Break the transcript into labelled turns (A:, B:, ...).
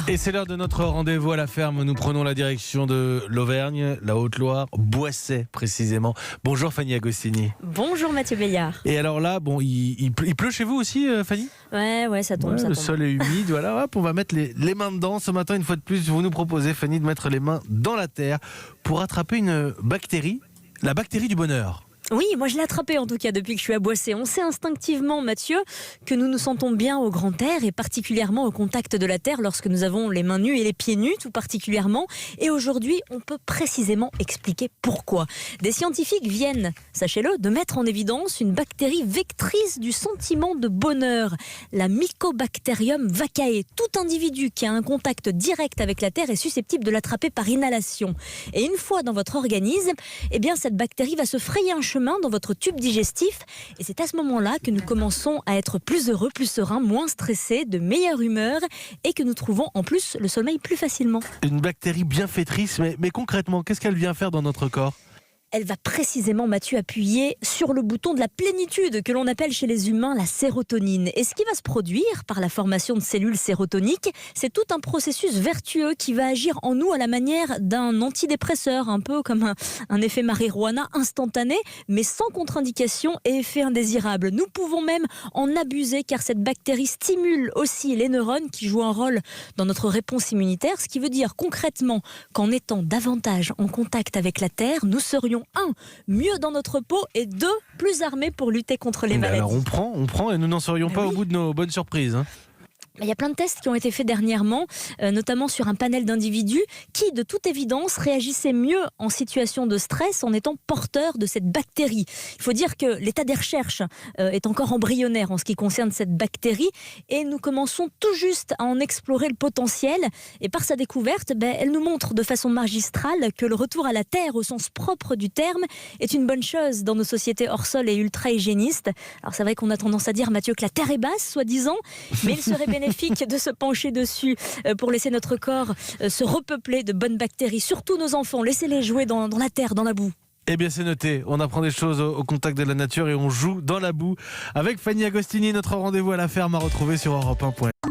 A: Et c'est l'heure de notre rendez-vous à la ferme. Nous prenons la direction de l'Auvergne, la Haute-Loire, Boissey précisément. Bonjour Fanny Agostini.
B: Bonjour Mathieu Béliard.
A: Et alors là, bon, il pleut chez vous aussi, Fanny ?
B: Ouais, ça tombe.
A: Le sol est humide, voilà, hop, on va mettre les mains dedans. Ce matin, une fois de plus, vous nous proposez, Fanny, de mettre les mains dans la terre pour attraper une bactérie, la bactérie du bonheur.
B: Oui, moi je l'ai attrapé en tout cas depuis que je suis à Boissey. On sait instinctivement, Mathieu, que nous nous sentons bien au grand air et particulièrement au contact de la terre lorsque nous avons les mains nues et les pieds nus tout particulièrement. Et aujourd'hui, on peut précisément expliquer pourquoi. Des scientifiques viennent, sachez-le, de mettre en évidence une bactérie vectrice du sentiment de bonheur, la Mycobacterium vaccae. Tout individu qui a un contact direct avec la terre est susceptible de l'attraper par inhalation. Et une fois dans votre organisme, eh bien cette bactérie va se frayer un chemin dans votre tube digestif et c'est à ce moment-là que nous commençons à être plus heureux, plus sereins, moins stressés, de meilleure humeur et que nous trouvons en plus le sommeil plus facilement.
A: Une bactérie bienfaitrice, mais concrètement, qu'est-ce qu'elle vient faire dans notre corps ?
B: Elle va précisément, Mathieu, appuyer sur le bouton de la plénitude que l'on appelle chez les humains la sérotonine. Et ce qui va se produire par la formation de cellules sérotoniques, c'est tout un processus vertueux qui va agir en nous à la manière d'un antidépresseur, un peu comme un effet marijuana instantané, mais sans contre-indication et effet indésirable. Nous pouvons même en abuser car cette bactérie stimule aussi les neurones qui jouent un rôle dans notre réponse immunitaire, ce qui veut dire concrètement qu'en étant davantage en contact avec la terre, nous serions 1. Mieux dans notre peau et 2. Plus armés pour lutter contre les maladies.
A: Alors on prend et nous n'en serions pas au bout de nos bonnes surprises.
B: Il y a plein de tests qui ont été faits dernièrement, notamment sur un panel d'individus qui, de toute évidence, réagissaient mieux en situation de stress en étant porteurs de cette bactérie. Il faut dire que l'état des recherches est encore embryonnaire en ce qui concerne cette bactérie et nous commençons tout juste à en explorer le potentiel. Et par sa découverte, elle nous montre de façon magistrale que le retour à la terre au sens propre du terme est une bonne chose dans nos sociétés hors sol et ultra-hygiénistes. Alors c'est vrai qu'on a tendance à dire, Mathieu, que la terre est basse, soi-disant, mais il serait bénéfique de se pencher dessus pour laisser notre corps se repeupler de bonnes bactéries. Surtout nos enfants, laissez-les jouer dans la terre, dans la boue.
A: Eh bien c'est noté, on apprend des choses au contact de la nature et on joue dans la boue. Avec Fanny Agostini, notre rendez-vous à la ferme à retrouver sur Europe 1.